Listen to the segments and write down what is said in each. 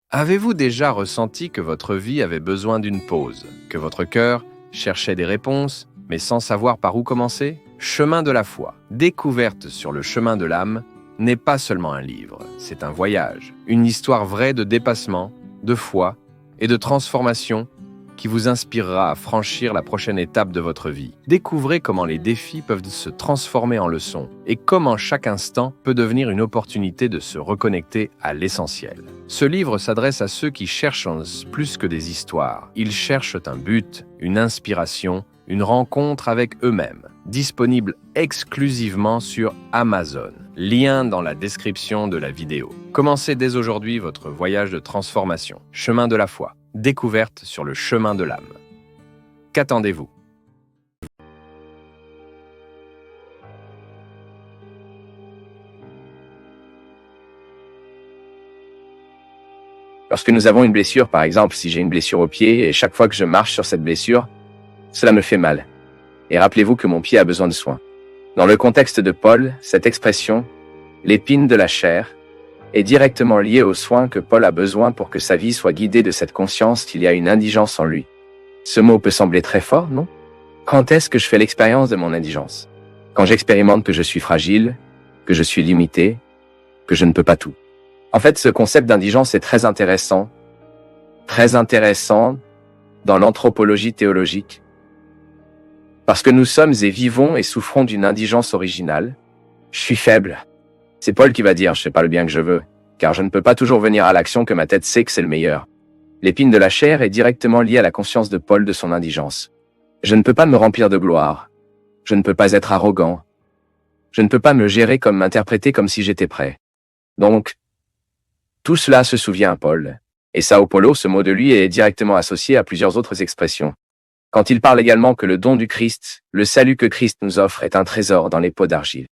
Avez-vous déjà ressenti que votre vie avait besoin d'une pause, que votre cœur cherchait des réponses, mais sans savoir par où commencer? Chemin de la foi, découverte sur le chemin de l'âme, n'est pas seulement un livre, c'est un voyage, une histoire vraie de dépassement, de foi et de transformation qui vous inspirera à franchir la prochaine étape de votre vie. Découvrez comment les défis peuvent se transformer en leçons et comment chaque instant peut devenir une opportunité de se reconnecter à l'essentiel. Ce livre s'adresse à ceux qui cherchent plus que des histoires. Ils cherchent un but, une inspiration, une rencontre avec eux-mêmes. Disponible exclusivement sur Amazon. Lien dans la description de la vidéo. Commencez dès aujourd'hui votre voyage de transformation. Chemin de la foi. Découverte sur le chemin de l'âme. Qu'attendez-vous? Lorsque nous avons une blessure, par exemple, si j'ai une blessure au pied et chaque fois que je marche sur cette blessure, cela me fait mal. Et rappelez-vous que mon pied a besoin de soins. Dans le contexte de Paul, cette expression, l'épine de la chair, est directement liée aux soins que Paul a besoin pour que sa vie soit guidée de cette conscience qu'il y a une indigence en lui. Ce mot peut sembler très fort, non? Quand est-ce que je fais l'expérience de mon indigence? Quand j'expérimente que je suis fragile, que je suis limité, que je ne peux pas tout. En fait, ce concept d'indigence est très intéressant dans l'anthropologie théologique, parce que nous sommes et vivons et souffrons d'une indigence originale. Je suis faible. C'est Paul qui va dire « je fais pas le bien que je veux », car je ne peux pas toujours venir à l'action que ma tête sait que c'est le meilleur. L'épine de la chair est directement liée à la conscience de Paul de son indigence. Je ne peux pas me remplir de gloire. Je ne peux pas être arrogant. Je ne peux pas me gérer comme m'interpréter comme si j'étais prêt. Donc, tout cela se souvient à Paul. Et Sao Paulo, ce mot de lui est directement associé à plusieurs autres expressions. Quand il parle également que le don du Christ, le salut que Christ nous offre est un trésor dans les pots d'argile.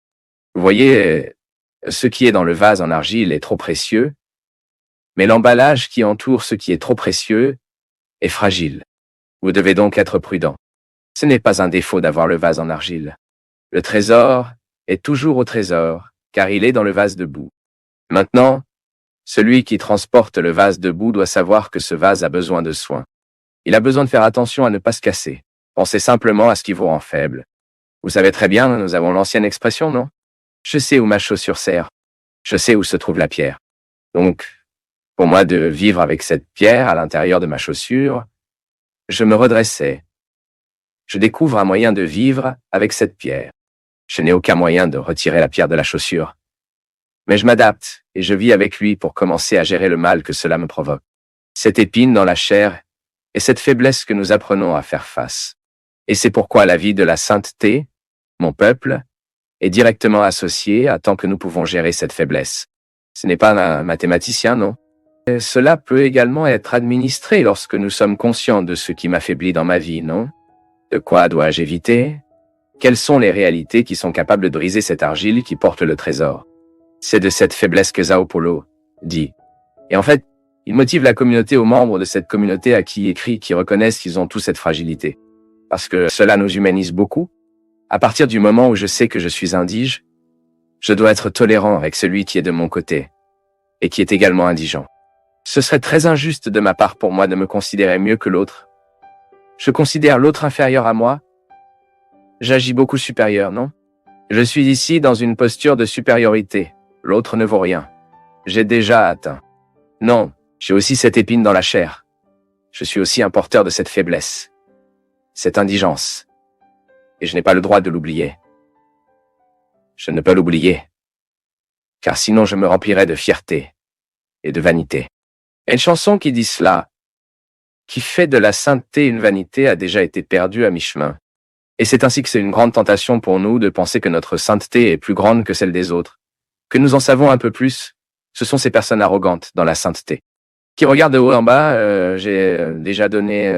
Vous voyez, ce qui est dans le vase en argile est trop précieux, mais l'emballage qui entoure ce qui est trop précieux est fragile. Vous devez donc être prudent. Ce n'est pas un défaut d'avoir le vase en argile. Le trésor est toujours au trésor, car il est dans le vase de boue. Maintenant, celui qui transporte le vase de boue doit savoir que ce vase a besoin de soins. Il a besoin de faire attention à ne pas se casser. Pensez simplement à ce qui vous rend faible. Vous savez très bien, nous avons l'ancienne expression, non? Je sais où ma chaussure sert. Je sais où se trouve la pierre. Donc, pour moi de vivre avec cette pierre à l'intérieur de ma chaussure, je me redressais. Je découvre un moyen de vivre avec cette pierre. Je n'ai aucun moyen de retirer la pierre de la chaussure. Mais je m'adapte et je vis avec lui pour commencer à gérer le mal que cela me provoque. Cette épine dans la chair est cette faiblesse que nous apprenons à faire face. Et c'est pourquoi la vie de la sainteté, mon peuple, est directement associée à tant que nous pouvons gérer cette faiblesse. Ce n'est pas un mathématicien, non? Et cela peut également être administré lorsque nous sommes conscients de ce qui m'affaiblit dans ma vie, non? De quoi dois-je éviter? Quelles sont les réalités qui sont capables de briser cette argile qui porte le trésor? C'est de cette faiblesse que Sao Paulo dit. Et en fait, il motive la communauté aux membres de cette communauté à qui il écrit, qui reconnaissent qu'ils ont tous cette fragilité. Parce que cela nous humanise beaucoup. À partir du moment où je sais que je suis indige, je dois être tolérant avec celui qui est de mon côté et qui est également indigent. Ce serait très injuste de ma part pour moi de me considérer mieux que l'autre. Je considère l'autre inférieur à moi. J'agis beaucoup supérieur, non? Je suis ici dans une posture de supériorité. L'autre ne vaut rien. J'ai déjà atteint. Non, j'ai aussi cette épine dans la chair. Je suis aussi un porteur de cette faiblesse, cette indigence. Et je n'ai pas le droit de l'oublier. Je ne peux l'oublier, car sinon je me remplirais de fierté et de vanité. Et une chanson qui dit cela, qui fait de la sainteté une vanité, a déjà été perdue à mi-chemin. Et c'est ainsi que c'est une grande tentation pour nous de penser que notre sainteté est plus grande que celle des autres, que nous en savons un peu plus. Ce sont ces personnes arrogantes dans la sainteté, qui regardent de haut en bas. J'ai déjà donné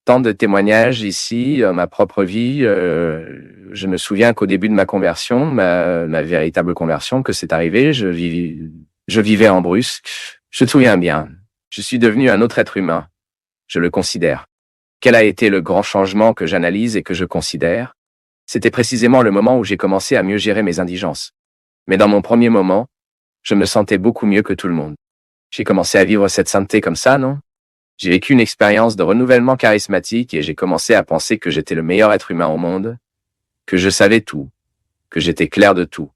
tant de témoignages ici, ma propre vie. Je me souviens qu'au début de ma conversion, ma véritable conversion, que c'est arrivé, je vivais en Brusque. Je me souviens bien, je suis devenu un autre être humain. Je le considère. Quel a été le grand changement que j'analyse et que je considère? C'était précisément le moment où j'ai commencé à mieux gérer mes indigences. Mais dans mon premier moment, je me sentais beaucoup mieux que tout le monde. J'ai commencé à vivre cette sainteté comme ça, non? J'ai vécu une expérience de renouvellement charismatique et j'ai commencé à penser que j'étais le meilleur être humain au monde, que je savais tout, que j'étais clair de tout.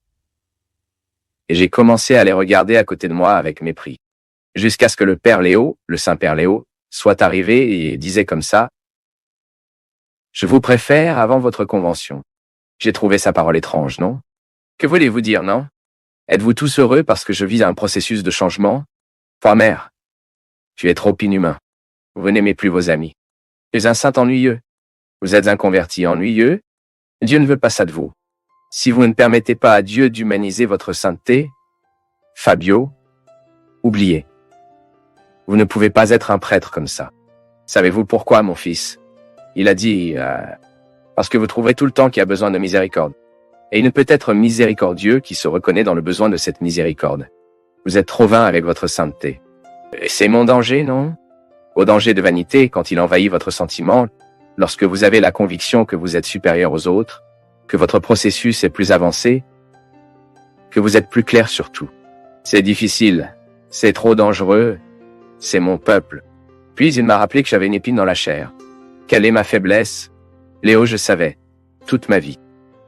Et j'ai commencé à les regarder à côté de moi avec mépris. Jusqu'à ce que le Père Léo, le Saint-Père Léo, soit arrivé et disait comme ça: Je vous préfère avant votre convention. J'ai trouvé sa parole étrange, non? Que voulez-vous dire, non? Êtes-vous tous heureux parce que je vis un processus de changement? Toi, mère, tu es trop inhumain. Vous n'aimez plus vos amis. Tu es un saint ennuyeux. Vous êtes un converti ennuyeux. Dieu ne veut pas ça de vous. Si vous ne permettez pas à Dieu d'humaniser votre sainteté, Fabio, oubliez. Vous ne pouvez pas être un prêtre comme ça. Savez-vous pourquoi, mon fils? Il a dit, parce que vous trouverez tout le temps qu'il y a besoin de miséricorde. Et il ne peut être miséricordieux qui se reconnaît dans le besoin de cette miséricorde. Vous êtes trop vain avec votre sainteté. Et c'est mon danger, non? Au danger de vanité, quand il envahit votre sentiment, lorsque vous avez la conviction que vous êtes supérieur aux autres, que votre processus est plus avancé, que vous êtes plus clair sur tout. C'est difficile, c'est trop dangereux, c'est mon peuple. Puis il m'a rappelé que j'avais une épine dans la chair. Quelle est ma faiblesse? Léo, je savais, toute ma vie.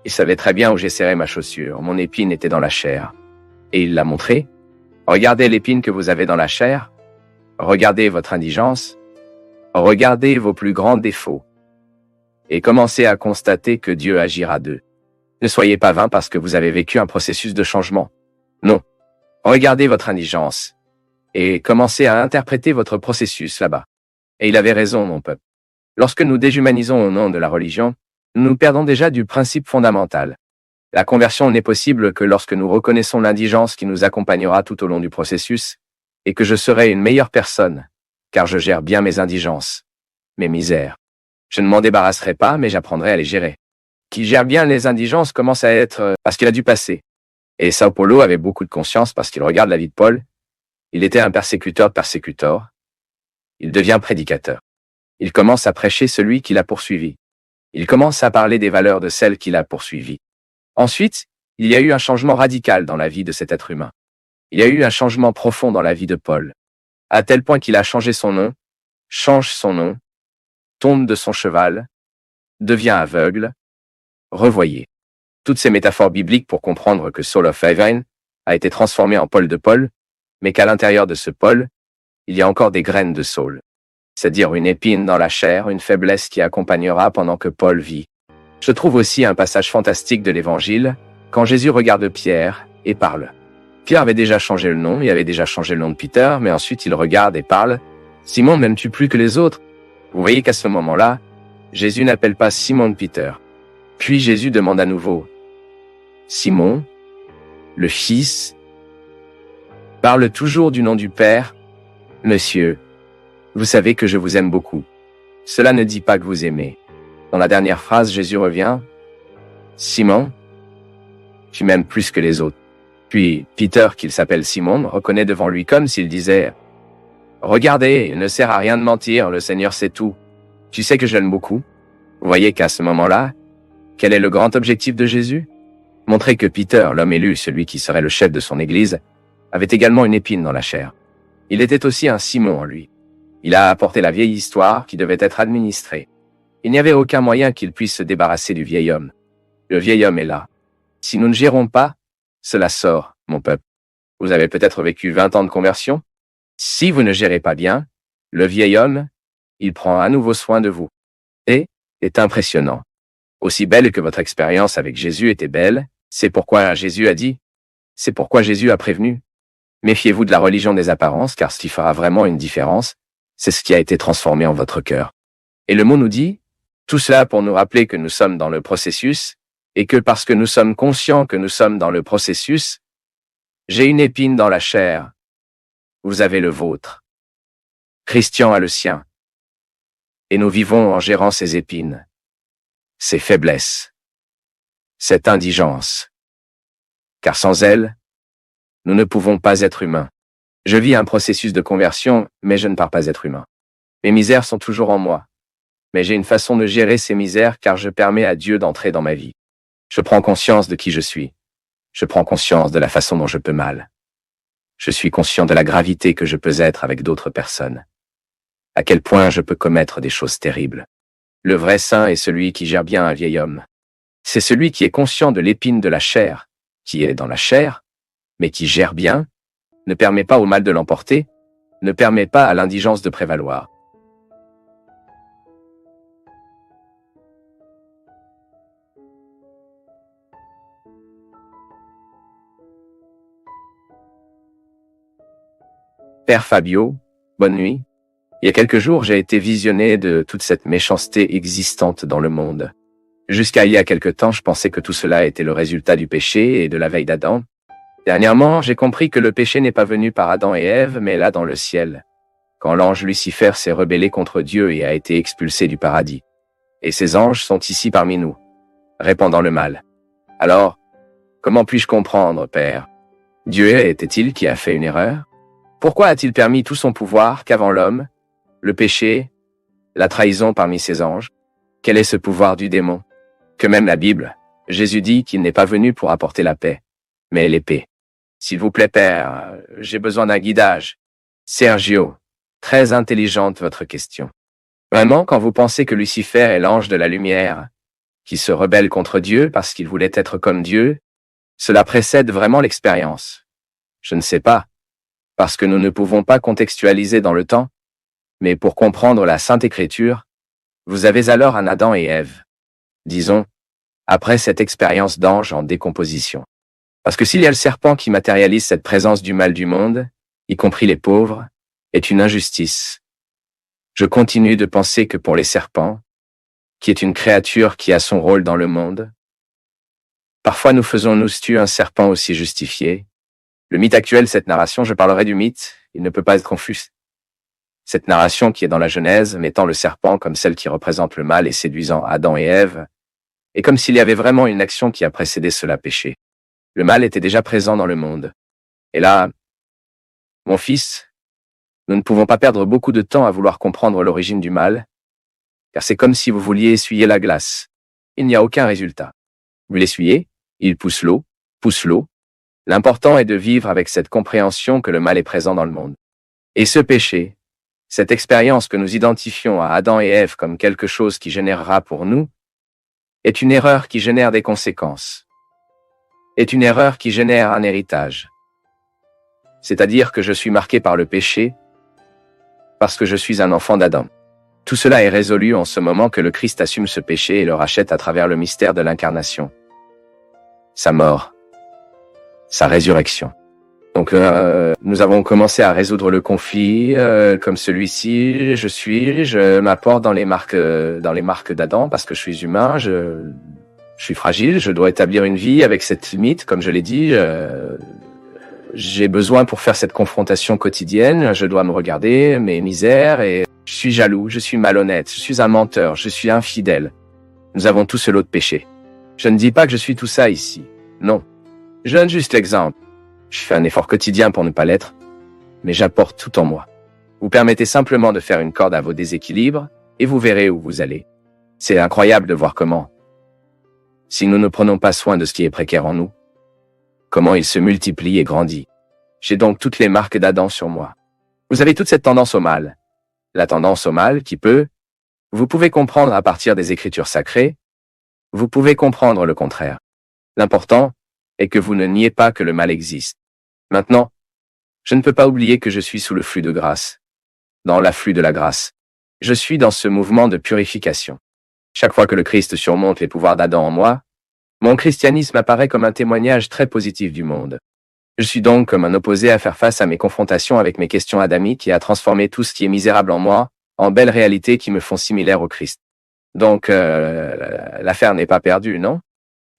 Il savait très bien où j'ai serré ma chaussure, mon épine était dans la chair. Et il l'a montré. Regardez l'épine que vous avez dans la chair, regardez votre indigence, regardez vos plus grands défauts. Et commencez à constater que Dieu agira d'eux. Ne soyez pas vain parce que vous avez vécu un processus de changement. Non. Regardez votre indigence. Et commencez à interpréter votre processus là-bas. Et il avait raison, mon peuple. Lorsque nous déshumanisons au nom de la religion, nous nous perdons déjà du principe fondamental. La conversion n'est possible que lorsque nous reconnaissons l'indigence qui nous accompagnera tout au long du processus, et que je serai une meilleure personne, car je gère bien mes indigences, mes misères. Je ne m'en débarrasserai pas, mais j'apprendrai à les gérer. Qui gère bien les indigences commence à être parce qu'il a dû passer. Et Sao Paulo avait beaucoup de conscience parce qu'il regarde la vie de Paul. Il était un persécuteur de persécuteurs. Il devient prédicateur. Il commence à prêcher celui qui l'a poursuivi. Il commence à parler des valeurs de celle qui l'a poursuivi. Ensuite, il y a eu un changement radical dans la vie de cet être humain. Il y a eu un changement profond dans la vie de Paul, à tel point qu'il a changé son nom, change son nom, tombe de son cheval, devient aveugle, revoyez. Toutes ces métaphores bibliques pour comprendre que Saul of Heaven a été transformé en Paul de Paul, mais qu'à l'intérieur de ce Paul, il y a encore des graines de Saul. C'est-à-dire une épine dans la chair, une faiblesse qui accompagnera pendant que Paul vit. Je trouve aussi un passage fantastique de l'Évangile, quand Jésus regarde Pierre et parle. Pierre avait déjà changé le nom, il avait déjà changé le nom de Peter, mais ensuite il regarde et parle. « Simon, m'aimes-tu plus que les autres ?» Vous voyez qu'à ce moment-là, Jésus n'appelle pas Simon Peter. Puis Jésus demande à nouveau, « Simon, le Fils, parle toujours du nom du Père. Monsieur, vous savez que je vous aime beaucoup. Cela ne dit pas que vous aimez. » Dans la dernière phrase, Jésus revient, « Simon, tu m'aimes plus que les autres. » Puis Peter, qu'il s'appelle Simon, reconnaît devant lui comme s'il disait, « Regardez, il ne sert à rien de mentir, le Seigneur sait tout. Tu sais que je l'aime beaucoup. » Vous voyez qu'à ce moment-là, quel est le grand objectif de Jésus? Montrer que Peter, l'homme élu, celui qui serait le chef de son église, avait également une épine dans la chair. Il était aussi un Simon en lui. Il a apporté la vieille histoire qui devait être administrée. Il n'y avait aucun moyen qu'il puisse se débarrasser du vieil homme. Le vieil homme est là. Si nous ne gérons pas, cela sort, mon peuple. Vous avez peut-être vécu 20 ans de conversion. Si vous ne gérez pas bien, le vieil homme, il prend à nouveau soin de vous. Et est impressionnant. Aussi belle que votre expérience avec Jésus était belle, c'est pourquoi Jésus a dit, c'est pourquoi Jésus a prévenu. Méfiez-vous de la religion des apparences, car ce qui fera vraiment une différence, c'est ce qui a été transformé en votre cœur. Et le mot nous dit, tout cela pour nous rappeler que nous sommes dans le processus, et que parce que nous sommes conscients que nous sommes dans le processus, j'ai une épine dans la chair. Vous avez le vôtre. Christian a le sien. Et nous vivons en gérant ces épines, ces faiblesses, cette indigence. Car sans elle, nous ne pouvons pas être humains. Je vis un processus de conversion, mais je ne pars pas être humain. Mes misères sont toujours en moi. Mais j'ai une façon de gérer ces misères car je permets à Dieu d'entrer dans ma vie. Je prends conscience de qui je suis. Je prends conscience de la façon dont je peux mal. Je suis conscient de la gravité que je peux être avec d'autres personnes. À quel point je peux commettre des choses terribles. Le vrai saint est celui qui gère bien un vieil homme. C'est celui qui est conscient de l'épine de la chair, qui est dans la chair, mais qui gère bien, ne permet pas au mal de l'emporter, ne permet pas à l'indigence de prévaloir. Père Fabio, bonne nuit. Il y a quelques jours, j'ai été visionné de toute cette méchanceté existante dans le monde. Jusqu'à il y a quelque temps, je pensais que tout cela était le résultat du péché et de la veille d'Adam. Dernièrement, j'ai compris que le péché n'est pas venu par Adam et Ève, mais là dans le ciel, quand l'ange Lucifer s'est rebellé contre Dieu et a été expulsé du paradis. Et ces anges sont ici parmi nous, répandant le mal. Alors, comment puis-je comprendre, Père? Dieu était-il qui a fait une erreur? Pourquoi a-t-il permis tout son pouvoir qu'avant l'homme, le péché, la trahison parmi ses anges? Quel est ce pouvoir du démon? Que même la Bible, Jésus dit qu'il n'est pas venu pour apporter la paix, mais l'épée. S'il vous plaît, Père, j'ai besoin d'un guidage. Sergio, très intelligente votre question. Vraiment, quand vous pensez que Lucifer est l'ange de la lumière, qui se rebelle contre Dieu parce qu'il voulait être comme Dieu, cela précède vraiment l'expérience. Je ne sais pas, parce que nous ne pouvons pas contextualiser dans le temps, mais pour comprendre la Sainte Écriture, vous avez alors un Adam et Ève. Disons, après cette expérience d'ange en décomposition. Parce que s'il y a le serpent qui matérialise cette présence du mal du monde, y compris les pauvres, est une injustice. Je continue de penser que pour les serpents, qui est une créature qui a son rôle dans le monde, parfois nous faisons-nous tuer un serpent aussi justifié. Le mythe actuel, cette narration, je parlerai du mythe, il ne peut pas être confus. Cette narration qui est dans la Genèse, mettant le serpent comme celle qui représente le mal et séduisant Adam et Ève, est comme s'il y avait vraiment une action qui a précédé cela péché. Le mal était déjà présent dans le monde. Et là, mon fils, nous ne pouvons pas perdre beaucoup de temps à vouloir comprendre l'origine du mal, car c'est comme si vous vouliez essuyer la glace. Il n'y a aucun résultat. Vous l'essuyez, il pousse l'eau. L'important est de vivre avec cette compréhension que le mal est présent dans le monde. Et ce péché, cette expérience que nous identifions à Adam et Ève comme quelque chose qui générera pour nous, est une erreur qui génère des conséquences. Est une erreur qui génère un héritage. C'est-à-dire que je suis marqué par le péché parce que je suis un enfant d'Adam. Tout cela est résolu en ce moment que le Christ assume ce péché et le rachète à travers le mystère de l'incarnation. Sa mort. Sa résurrection. Donc nous avons commencé à résoudre le conflit comme celui-ci. Je m'apporte dans les marques d'Adam parce que je suis humain, je suis fragile, je dois établir une vie avec cette limite, comme je l'ai dit. J'ai besoin pour faire cette confrontation quotidienne, je dois me regarder, mes misères, et je suis jaloux, je suis malhonnête, je suis un menteur, je suis infidèle. Nous avons tous ce lot de péchés. Je ne dis pas que je suis tout ça ici. Non. Je donne juste l'exemple. Je fais un effort quotidien pour ne pas l'être, mais j'apporte tout en moi. Vous permettez simplement de faire une corde à vos déséquilibres, et vous verrez où vous allez. C'est incroyable de voir comment, si nous ne prenons pas soin de ce qui est précaire en nous, comment il se multiplie et grandit. J'ai donc toutes les marques d'Adam sur moi. Vous avez toute cette tendance au mal. La tendance au mal qui vous pouvez comprendre à partir des Écritures sacrées, vous pouvez comprendre le contraire. L'important est que vous ne niez pas que le mal existe. Maintenant, je ne peux pas oublier que je suis sous le flux de grâce, dans l'afflux de la grâce. Je suis dans ce mouvement de purification. Chaque fois que le Christ surmonte les pouvoirs d'Adam en moi, mon christianisme apparaît comme un témoignage très positif du monde. Je suis donc comme un opposé à faire face à mes confrontations avec mes questions adamiques et à transformer tout ce qui est misérable en moi en belles réalités qui me font similaire au Christ. Donc, l'affaire n'est pas perdue, non?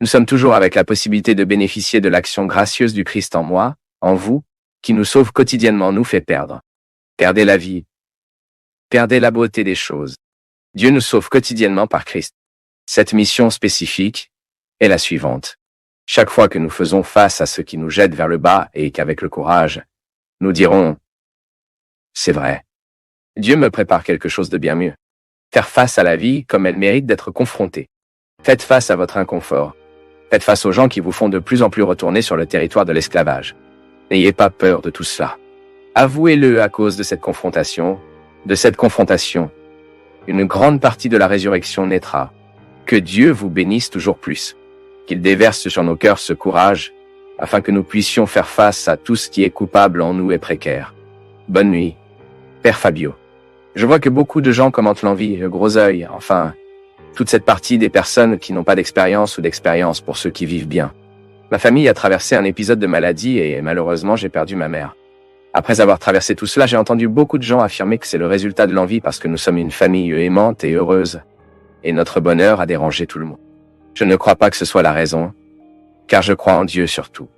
Nous sommes toujours avec la possibilité de bénéficier de l'action gracieuse du Christ en moi, en vous, qui nous sauve quotidiennement, nous fait perdre. Perdez la vie. Perdez la beauté des choses. Dieu nous sauve quotidiennement par Christ. Cette mission spécifique est la suivante. Chaque fois que nous faisons face à ce qui nous jette vers le bas et qu'avec le courage, nous dirons « C'est vrai. Dieu me prépare quelque chose de bien mieux. » Faire face à la vie comme elle mérite d'être confrontée. Faites face à votre inconfort. Faites face aux gens qui vous font de plus en plus retourner sur le territoire de l'esclavage. N'ayez pas peur de tout cela. Avouez-le à cause de cette confrontation. Une grande partie de la résurrection naîtra. Que Dieu vous bénisse toujours plus. Qu'il déverse sur nos cœurs ce courage, afin que nous puissions faire face à tout ce qui est coupable en nous et précaire. Bonne nuit. Père Fabio. Je vois que beaucoup de gens commentent l'envie, le gros œil, enfin, toute cette partie des personnes qui n'ont pas d'expérience ou d'expérience pour ceux qui vivent bien. Ma famille a traversé un épisode de maladie et malheureusement j'ai perdu ma mère. Après avoir traversé tout cela, j'ai entendu beaucoup de gens affirmer que c'est le résultat de l'envie parce que nous sommes une famille aimante et heureuse. Et notre bonheur a dérangé tout le monde. Je ne crois pas que ce soit la raison, car je crois en Dieu surtout.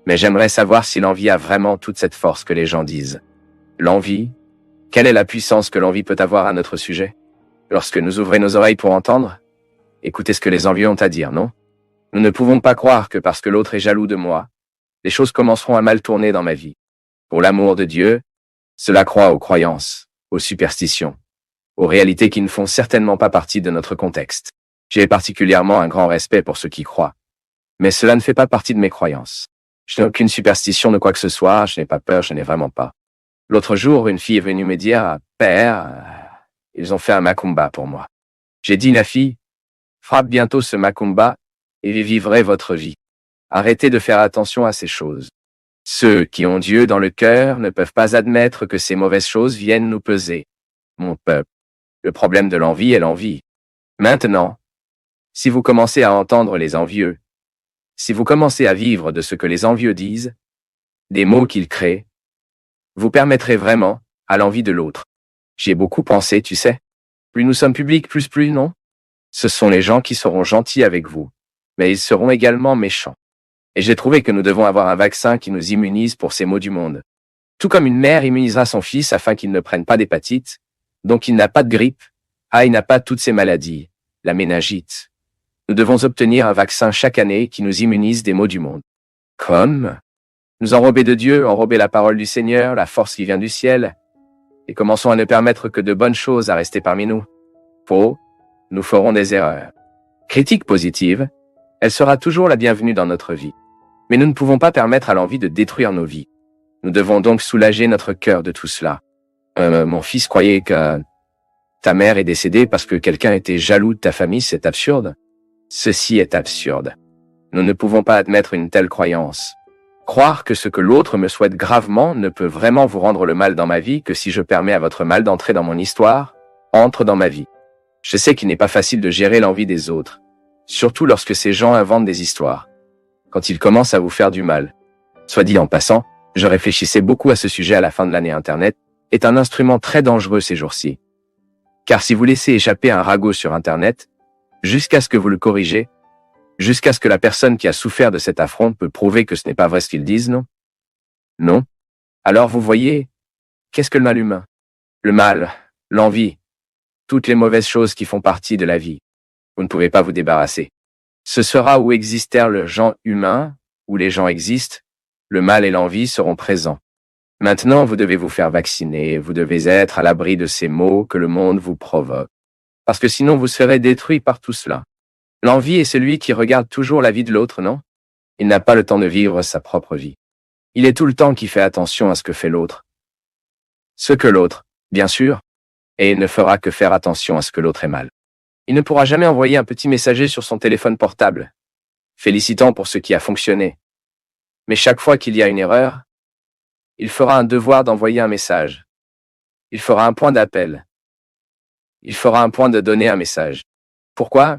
Mais j'aimerais savoir si l'envie a vraiment toute cette force que les gens disent. L'envie? Quelle est la puissance que l'envie peut avoir à notre sujet? Lorsque nous ouvrons nos oreilles pour entendre, écoutez ce que les envieux ont à dire, non? Nous ne pouvons pas croire que parce que l'autre est jaloux de moi, les choses commenceront à mal tourner dans ma vie. Pour l'amour de Dieu, cela croit aux croyances, aux superstitions, aux réalités qui ne font certainement pas partie de notre contexte. J'ai particulièrement un grand respect pour ceux qui croient. Mais cela ne fait pas partie de mes croyances. Je n'ai aucune superstition de quoi que ce soit, je n'ai pas peur, je n'ai vraiment pas. L'autre jour, une fille est venue me dire « Père, ils ont fait un macumba pour moi. » J'ai dit « La fille, frappe bientôt ce macumba et vous vivrez votre vie. Arrêtez de faire attention à ces choses. Ceux qui ont Dieu dans le cœur ne peuvent pas admettre que ces mauvaises choses viennent nous peser. Mon peuple, le problème de l'envie est l'envie. Maintenant, si vous commencez à entendre les envieux, si vous commencez à vivre de ce que les envieux disent, des mots qu'ils créent, vous permettrez vraiment à l'envie de l'autre. J'y ai beaucoup pensé, tu sais. Plus nous sommes publics, plus, non? Ce sont les gens qui seront gentils avec vous, mais ils seront également méchants. Et j'ai trouvé que nous devons avoir un vaccin qui nous immunise pour ces maux du monde. Tout comme une mère immunisera son fils afin qu'il ne prenne pas d'hépatite, donc il n'a pas de grippe, il n'a pas toutes ces maladies, la méningite. Nous devons obtenir un vaccin chaque année qui nous immunise des maux du monde. Comme nous enrober de Dieu, enrober la parole du Seigneur, la force qui vient du ciel, et commençons à ne permettre que de bonnes choses à rester parmi nous. Faux, nous ferons des erreurs. Critique positive, elle sera toujours la bienvenue dans notre vie. Mais nous ne pouvons pas permettre à l'envie de détruire nos vies. Nous devons donc soulager notre cœur de tout cela. Mon fils croyait que ta mère est décédée parce que quelqu'un était jaloux de ta famille, c'est absurde. Ceci est absurde. Nous ne pouvons pas admettre une telle croyance. Croire que ce que l'autre me souhaite gravement ne peut vraiment vous rendre le mal dans ma vie que si je permets à votre mal d'entrer dans mon histoire, entre dans ma vie. Je sais qu'il n'est pas facile de gérer l'envie des autres, surtout lorsque ces gens inventent des histoires. Quand ils commencent à vous faire du mal. Soit dit en passant, je réfléchissais beaucoup à ce sujet à la fin de l'année Internet, est un instrument très dangereux ces jours-ci. Car si vous laissez échapper un ragot sur Internet, jusqu'à ce que vous le corrigez, jusqu'à ce que la personne qui a souffert de cet affront peut prouver que ce n'est pas vrai ce qu'ils disent, non? Non? Alors vous voyez, qu'est-ce que le mal humain? Le mal, l'envie, toutes les mauvaises choses qui font partie de la vie. Vous ne pouvez pas vous débarrasser. Ce sera où existèrent le genre humain, où les gens existent, le mal et l'envie seront présents. Maintenant, vous devez vous faire vacciner, vous devez être à l'abri de ces maux que le monde vous provoque. Parce que sinon vous serez détruit par tout cela. L'envie est celui qui regarde toujours la vie de l'autre, non? Il n'a pas le temps de vivre sa propre vie. Il est tout le temps qui fait attention à ce que fait l'autre. Ce que l'autre, bien sûr, et il ne fera que faire attention à ce que l'autre est mal. Il ne pourra jamais envoyer un petit messager sur son téléphone portable, félicitant pour ce qui a fonctionné. Mais chaque fois qu'il y a une erreur, il fera un devoir d'envoyer un message. Il fera un point d'appel. Il fera un point de donner un message. Pourquoi?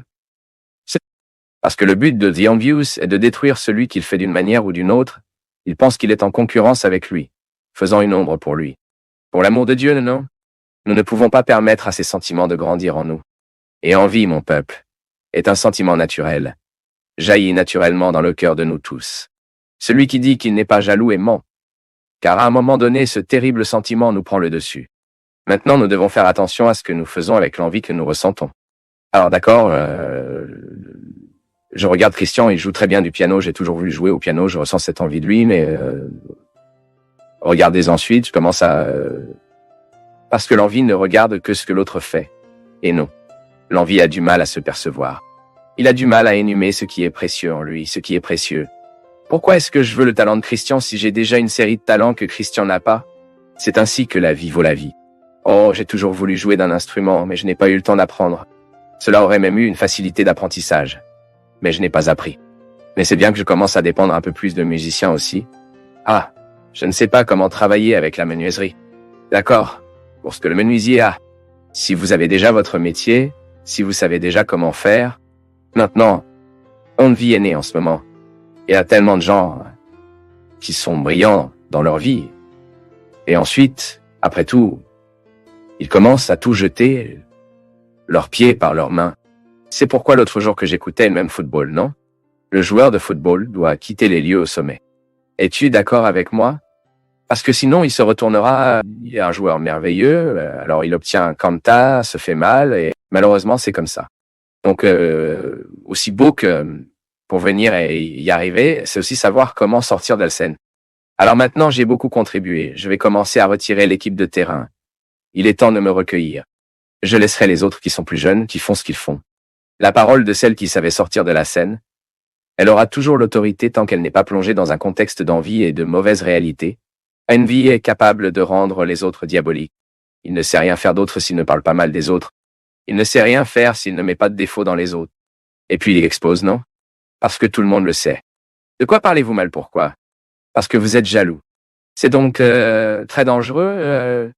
Parce que le but de The Envious est de détruire celui qu'il fait d'une manière ou d'une autre. Il pense qu'il est en concurrence avec lui, faisant une ombre pour lui. Pour l'amour de Dieu, non? Nous ne pouvons pas permettre à ces sentiments de grandir en nous. Et envie, mon peuple, est un sentiment naturel, jaillit naturellement dans le cœur de nous tous. Celui qui dit qu'il n'est pas jaloux est ment, car à un moment donné, ce terrible sentiment nous prend le dessus. Maintenant, nous devons faire attention à ce que nous faisons avec l'envie que nous ressentons. Alors d'accord, je regarde Christian, il joue très bien du piano, j'ai toujours voulu jouer au piano, je ressens cette envie de lui, mais regardez ensuite, je commence à... parce que l'envie ne regarde que ce que l'autre fait, et non. L'envie a du mal à se percevoir. Il a du mal à énumer ce qui est précieux en lui, ce qui est précieux. Pourquoi est-ce que je veux le talent de Christian si j'ai déjà une série de talents que Christian n'a pas? C'est ainsi que la vie vaut la vie. Oh, j'ai toujours voulu jouer d'un instrument, mais je n'ai pas eu le temps d'apprendre. Cela aurait même eu une facilité d'apprentissage. Mais je n'ai pas appris. Mais c'est bien que je commence à dépendre un peu plus de musiciens aussi. Ah, je ne sais pas comment travailler avec la menuiserie. D'accord, pour ce que le menuisier a. Si vous avez déjà votre métier, si vous savez déjà comment faire. Maintenant, on vie est né en ce moment. Il y a tellement de gens qui sont brillants dans leur vie. Et ensuite, après tout, ils commencent à tout jeter, leurs pieds par leurs mains. C'est pourquoi l'autre jour que j'écoutais le même football, non? Le joueur de football doit quitter les lieux au sommet. Es-tu d'accord avec moi? Parce que sinon, il se retournera, il est un joueur merveilleux, alors il obtient un Kanta, se fait mal, et malheureusement, c'est comme ça. Donc, aussi beau que pour venir et y arriver, c'est aussi savoir comment sortir de la scène. Alors maintenant, j'ai beaucoup contribué. Je vais commencer à retirer l'équipe de terrain. Il est temps de me recueillir. Je laisserai les autres qui sont plus jeunes, qui font ce qu'ils font. La parole de celle qui savait sortir de la scène, elle aura toujours l'autorité tant qu'elle n'est pas plongée dans un contexte d'envie et de mauvaise réalité. Envy est capable de rendre les autres diaboliques. Il ne sait rien faire d'autre s'il ne parle pas mal des autres. Il ne sait rien faire s'il ne met pas de défaut dans les autres. Et puis il expose, non? Parce que tout le monde le sait. De quoi parlez-vous mal, pourquoi? Parce que vous êtes jaloux. C'est donc très dangereux.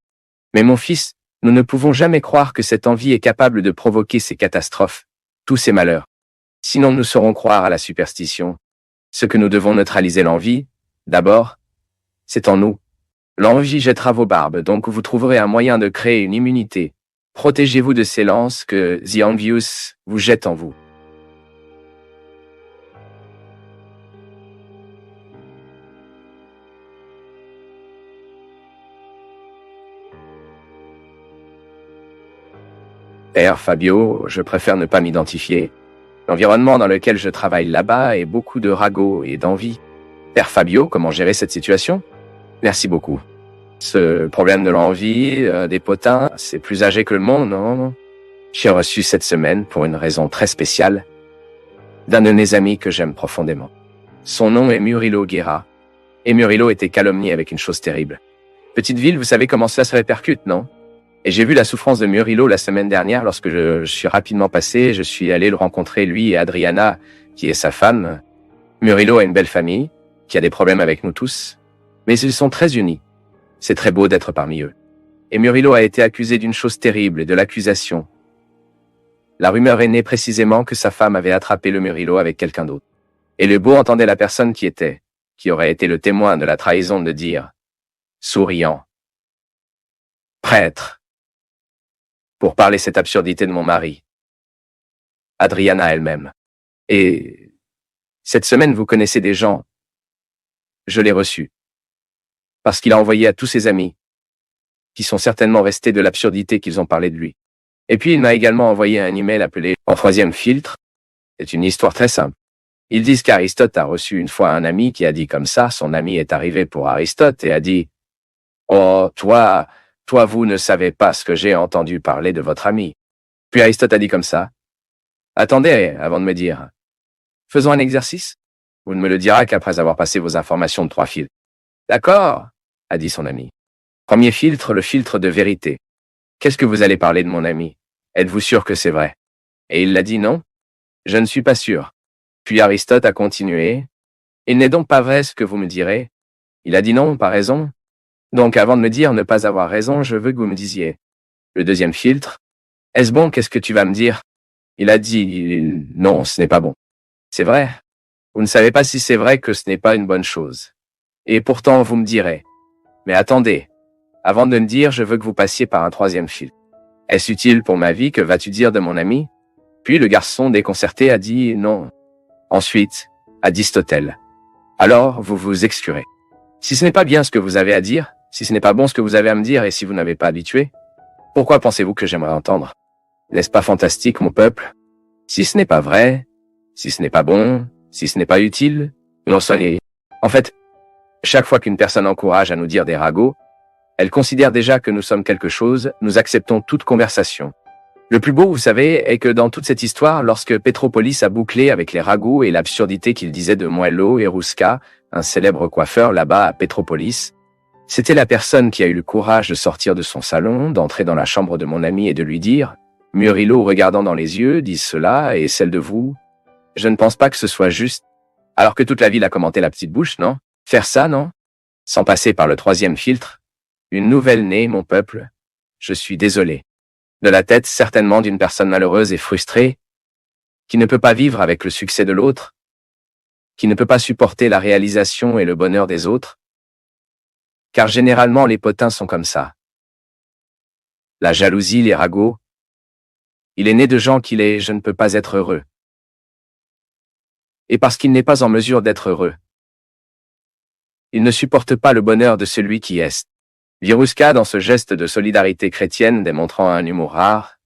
Mais mon fils, nous ne pouvons jamais croire que cette envie est capable de provoquer ces catastrophes, tous ces malheurs. Sinon nous saurons croire à la superstition. Ce que nous devons neutraliser l'envie, d'abord, c'est en nous. L'envie jettera vos barbes, donc vous trouverez un moyen de créer une immunité. Protégez-vous de ces lances que The Envious vous jette en vous. Père Fabio, je préfère ne pas m'identifier. L'environnement dans lequel je travaille là-bas est beaucoup de ragots et d'envie. Père Fabio, comment gérer cette situation? Merci beaucoup. Ce problème de l'envie, des potins, c'est plus âgé que le monde, non? J'ai reçu cette semaine, pour une raison très spéciale, d'un de mes amis que j'aime profondément. Son nom est Murilo Guerra. Et Murilo était calomnié avec une chose terrible. Petite ville, vous savez comment cela se répercute, non? Et j'ai vu la souffrance de Murilo la semaine dernière lorsque je suis rapidement passé, je suis allé le rencontrer, lui et Adriana, qui est sa femme. Murilo a une belle famille, qui a des problèmes avec nous tous, mais ils sont très unis. C'est très beau d'être parmi eux. Et Murilo a été accusé d'une chose terrible et de l'accusation. La rumeur est née précisément que sa femme avait attrapé le Murilo avec quelqu'un d'autre. Et le beau entendait la personne qui aurait été le témoin de la trahison de dire, souriant, prêtre, pour parler cette absurdité de mon mari. Adriana elle-même. Et cette semaine, vous connaissez des gens. Je l'ai reçu. Parce qu'il a envoyé à tous ses amis, qui sont certainement restés de l'absurdité qu'ils ont parlé de lui. Et puis il m'a également envoyé un email appelé « En troisième filtre ». C'est une histoire très simple. Ils disent qu'Aristote a reçu une fois un ami qui a dit comme ça, son ami est arrivé pour Aristote et a dit « Oh, toi, vous ne savez pas ce que j'ai entendu parler de votre ami. » Puis Aristote a dit comme ça. Attendez avant de me dire. Faisons un exercice. Vous ne me le direz qu'après avoir passé vos informations de 3 filtres. D'accord, a dit son ami. Premier filtre, le filtre de vérité. Qu'est-ce que vous allez parler de mon ami? Êtes-vous sûr que c'est vrai? Et il l'a dit non. Je ne suis pas sûr. Puis Aristote a continué. Il n'est donc pas vrai ce que vous me direz. Il a dit non, pas raison. Donc avant de me dire ne pas avoir raison, je veux que vous me disiez. Le deuxième filtre. Est-ce bon, qu'est-ce que tu vas me dire? Il a dit non, ce n'est pas bon. C'est vrai. Vous ne savez pas si c'est vrai que ce n'est pas une bonne chose. Et pourtant vous me direz. Mais attendez. Avant de me dire, je veux que vous passiez par un troisième filtre. Est-ce utile pour ma vie? Que vas-tu dire de mon ami? Puis le garçon déconcerté a dit non. Ensuite, Aristote. Alors, vous vous excurez. Si ce n'est pas bien ce que vous avez à dire, si ce n'est pas bon ce que vous avez à me dire et si vous n'avez pas habitué, pourquoi pensez-vous que j'aimerais entendre? N'est-ce pas fantastique, mon peuple? Si ce n'est pas vrai, si ce n'est pas bon, si ce n'est pas utile, non soyez. En fait, chaque fois qu'une personne encourage à nous dire des ragots, elle considère déjà que nous sommes quelque chose, nous acceptons toute conversation. Le plus beau, vous savez, est que dans toute cette histoire, lorsque Petropolis a bouclé avec les ragots et l'absurdité qu'il disait de Moello et Ruska, un célèbre coiffeur là-bas à Petropolis, c'était la personne qui a eu le courage de sortir de son salon, d'entrer dans la chambre de mon ami et de lui dire « Murillo, regardant dans les yeux, disent cela, et celle de vous, je ne pense pas que ce soit juste. » Alors que toute la ville a commenté la petite bouche, non? Faire ça, non? Sans passer par le troisième filtre. Une nouvelle née, mon peuple. Je suis désolé. De la tête certainement d'une personne malheureuse et frustrée, qui ne peut pas vivre avec le succès de l'autre, qui ne peut pas supporter la réalisation et le bonheur des autres, car généralement les potins sont comme ça. La jalousie, les ragots, il est né de gens qu'il est « je ne peux pas être heureux ». Et parce qu'il n'est pas en mesure d'être heureux, il ne supporte pas le bonheur de celui qui est. Viruska, dans ce geste de solidarité chrétienne démontrant un humour rare,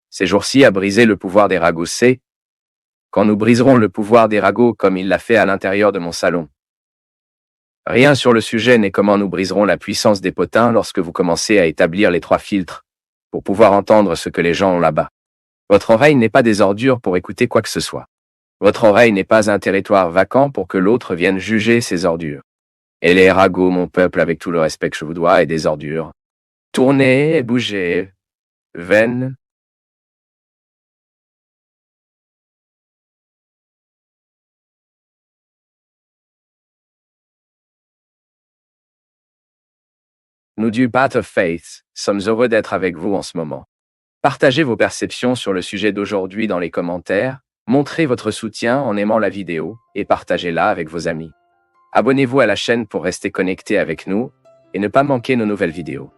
ces jours-ci a brisé le pouvoir des ragots. C'est quand nous briserons le pouvoir des ragots comme il l'a fait à l'intérieur de mon salon. Rien sur le sujet n'est comment nous briserons la puissance des potins lorsque vous commencez à établir les 3 filtres pour pouvoir entendre ce que les gens ont là-bas. Votre oreille n'est pas des ordures pour écouter quoi que ce soit. Votre oreille n'est pas un territoire vacant pour que l'autre vienne juger ses ordures. Et les ragots, mon peuple, avec tout le respect que je vous dois, et des ordures. Tournez et bougez. Veine. Nous du Path of Faith sommes heureux d'être avec vous en ce moment. Partagez vos perceptions sur le sujet d'aujourd'hui dans les commentaires, montrez votre soutien en aimant la vidéo et partagez-la avec vos amis. Abonnez-vous à la chaîne pour rester connecté avec nous et ne pas manquer nos nouvelles vidéos.